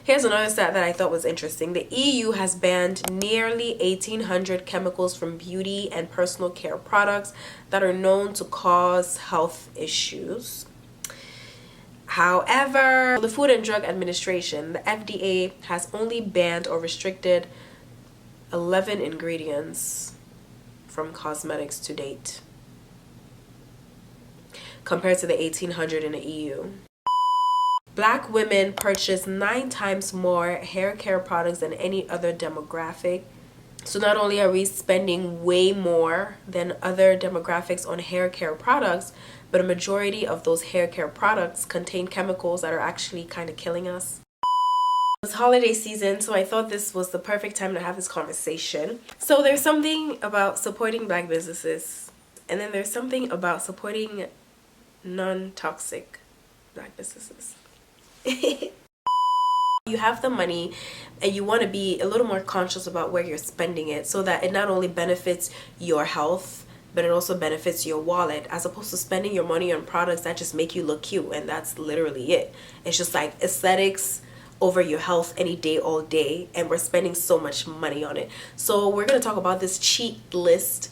Here's another stat that I thought was interesting. The EU has banned nearly 1,800 chemicals from beauty and personal care products that are known to cause health issues. However, the Food and Drug Administration, the FDA, has only banned or restricted 11 ingredients from cosmetics to date, compared to the 1,800 in the EU. Black women purchase 9 times more hair care products than any other demographic. So not only are we spending way more than other demographics on hair care products, but a majority of those hair care products contain chemicals that are actually kind of killing us. It's holiday season, so I thought this was the perfect time to have this conversation. So there's something about supporting Black businesses, and then there's something about supporting non-toxic Black businesses. You have the money and you want to be a little more conscious about where you're spending it, so that it not only benefits your health, but it also benefits your wallet, as opposed to spending your money on products that just make you look cute, and that's literally it. It's just like aesthetics over your health any day, all day, and we're spending so much money on it. So we're going to talk about this cheat list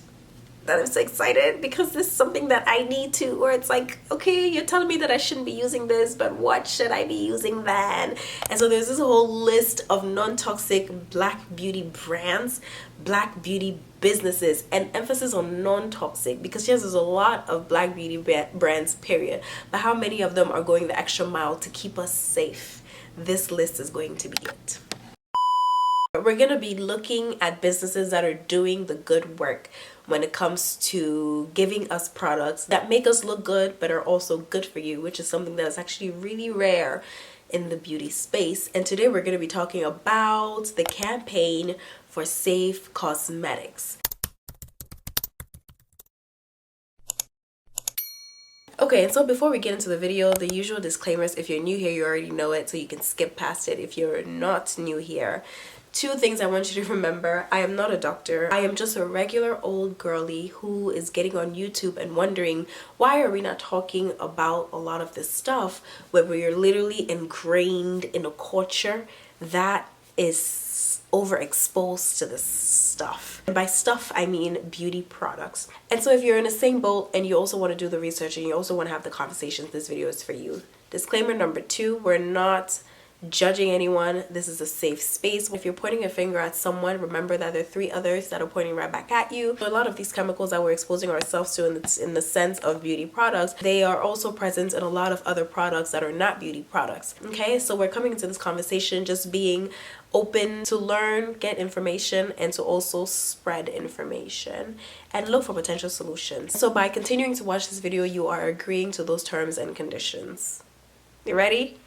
that I'm so excited, because this is something that I need to, where it's like, okay, you're telling me that I shouldn't be using this, but what should I be using then? And so there's this whole list of non-toxic Black beauty brands, Black beauty businesses, and emphasis on non-toxic, because yes, there's a lot of Black beauty brands, period, but how many of them are going the extra mile to keep us safe? This list is going to be it. We're going to be looking at businesses that are doing the good work when it comes to giving us products that make us look good but are also good for you, which is something that is actually really rare in the beauty space. And today we're going to be talking about the campaign for safe cosmetics. Okay, and so before we get into the video, the usual disclaimers. If you're new here, you already know it, so you can skip past it. If you're not new here, 2 things I want you to remember. I am not a doctor. I am just a regular old girly who is getting on YouTube and wondering, why are we not talking about a lot of this stuff where we're literally ingrained in a culture that is overexposed to this stuff? And by stuff, I mean beauty products. And so if you're in the same boat and you also want to do the research and you also want to have the conversations, this video is for you. Disclaimer number 2, we're not judging anyone. This is a safe space. If you're pointing a finger at someone, remember that there are 3 others that are pointing right back at you. So a lot of these chemicals that we're exposing ourselves to in the sense of beauty products, they are also present in a lot of other products that are not beauty products. Okay, so we're coming into this conversation just being open to learn, get information, and to also spread information and look for potential solutions. So by continuing to watch this video, you are agreeing to those terms and conditions. You ready?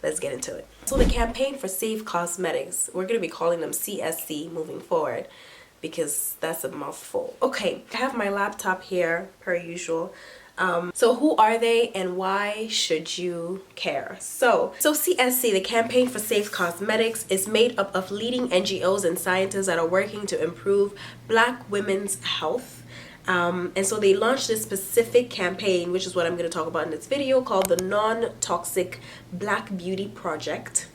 Let's get into it. So the campaign for safe cosmetics, we're going to be calling them CSC moving forward, because that's a mouthful. Okay, I have my laptop here per usual. So who are they and why should you care? So CSC, the Campaign for Safe Cosmetics, is made up of leading NGOs and scientists that are working to improve Black women's health. And so they launched this specific campaign, which is what I'm going to talk about in this video, called the Non-Toxic Black Beauty Project.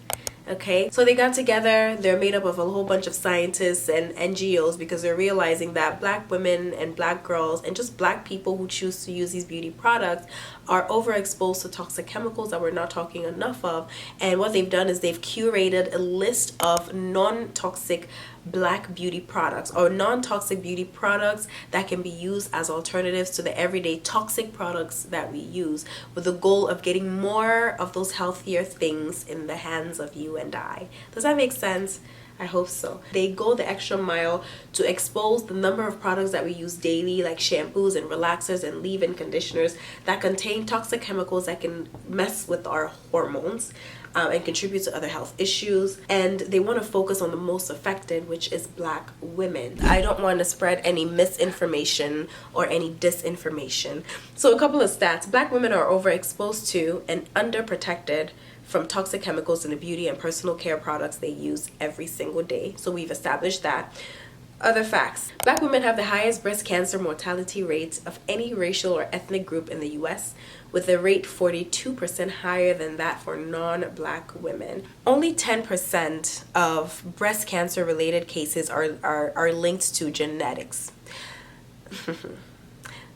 Okay, so they got together. They're made up of a whole bunch of scientists and NGOs, because they're realizing that Black women and Black girls and just Black people who choose to use these beauty products are overexposed to toxic chemicals that we're not talking enough of. And what they've done is they've curated a list of non-toxic Black beauty products, or non-toxic beauty products that can be used as alternatives to the everyday toxic products that we use, with the goal of getting more of those healthier things in the hands of you and I. Does that make sense? I hope so. They go the extra mile to expose the number of products that we use daily, like shampoos and relaxers and leave-in conditioners, that contain toxic chemicals that can mess with our hormones and contribute to other health issues. And they want to focus on the most affected, which is Black women. I don't want to spread any misinformation or any disinformation. So a couple of stats. Black women are overexposed to and underprotected from toxic chemicals in the beauty and personal care products they use every single day. So we've established that. Other facts. Black women have the highest breast cancer mortality rate of any racial or ethnic group in the US, with the rate 42% higher than that for non-black women. Only 10% of breast cancer related cases are linked to genetics.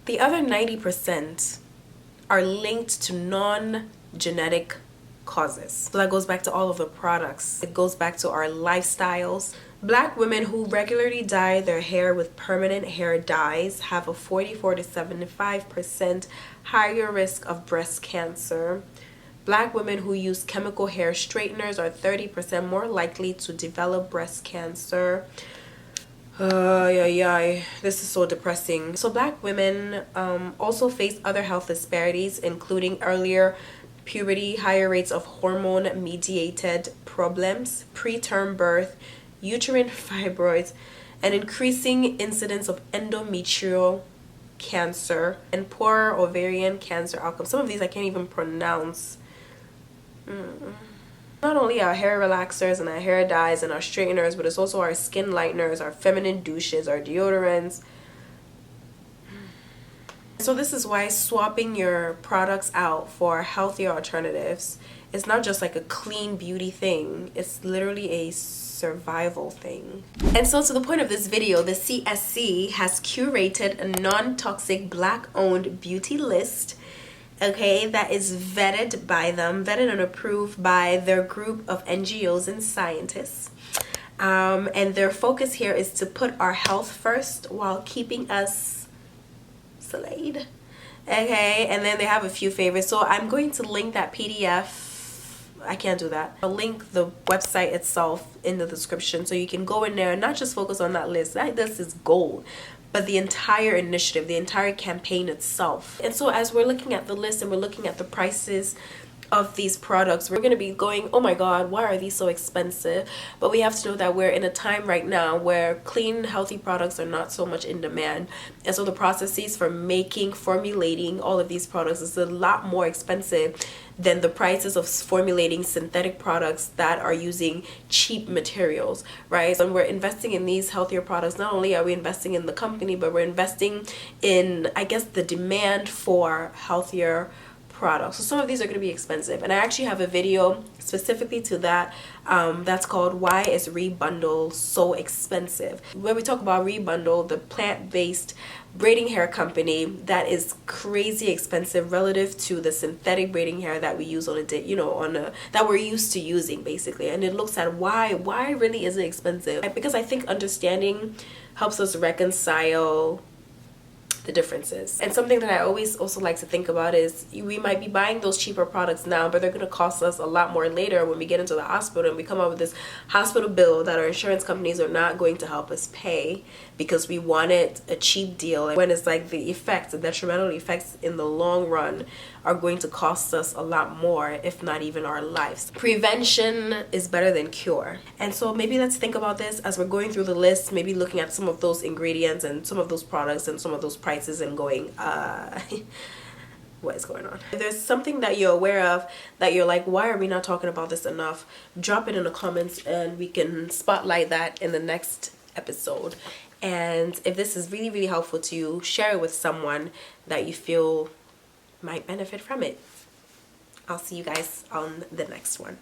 The other 90% are linked to non-genetic causes. So that goes back to all of the products. It goes back to our lifestyles. Black women who regularly dye their hair with permanent hair dyes have a 44 to 75% higher risk of breast cancer. Black women who use chemical hair straighteners are 30% more likely to develop breast cancer. This is so depressing. So black women also face other health disparities, including earlier puberty, higher rates of hormone-mediated problems, preterm birth, uterine fibroids, and increasing incidence of endometrial cancer and poor ovarian cancer outcomes. Some of these I can't even pronounce. Not only our hair relaxers and our hair dyes and our straighteners, but it's also our skin lighteners, our feminine douches, our deodorants. So this is why swapping your products out for healthier alternatives is not just like a clean beauty thing. It's literally a survival thing. And so to the point of this video, the CSC has curated a non-toxic black-owned beauty list, okay, that is vetted by them, vetted and approved by their group of NGOs and scientists. And their focus here is to put our health first while keeping us slayed. Okay, and then they have a few favorites. So I'm going to link that PDF. I can't do that. I'll link the website itself in the description so you can go in there and not just focus on that list. That list is gold, but the entire initiative, the entire campaign itself. And so as we're looking at the list and we're looking at the prices of these products, we're going to be going, oh my god, why are these so expensive? But we have to know that we're in a time right now where clean, healthy products are not so much in demand, and so the processes for making, formulating all of these products is a lot more expensive than the prices of formulating synthetic products that are using cheap materials, right? So when we're investing in these healthier products, not only are we investing in the company, but we're investing in, I guess, the demand for healthier products. So some of these are going to be expensive, and I actually have a video specifically to that that's called Why is Rebundle So Expensive, where we talk about Rebundle, the plant-based braiding hair company that is crazy expensive relative to the synthetic braiding hair that we use on a day, you know, that we're used to using basically. And it looks at why really is it expensive, because I think understanding helps us reconcile the differences. And something that I always also like to think about is we might be buying those cheaper products now, but they're going to cost us a lot more later when we get into the hospital and we come up with this hospital bill that our insurance companies are not going to help us pay because we wanted a cheap deal, when it's like the effects, the detrimental effects in the long run are going to cost us a lot more, if not even our lives. Prevention is better than cure. And so maybe let's think about this as we're going through the list, maybe looking at some of those ingredients and some of those products and some of those prices and going, what is going on? If there's something that you're aware of that you're like, why are we not talking about this enough? Drop it in the comments and we can spotlight that in the next episode. And if this is really, really helpful to you, share it with someone that you feel might benefit from it. I'll see you guys on the next one.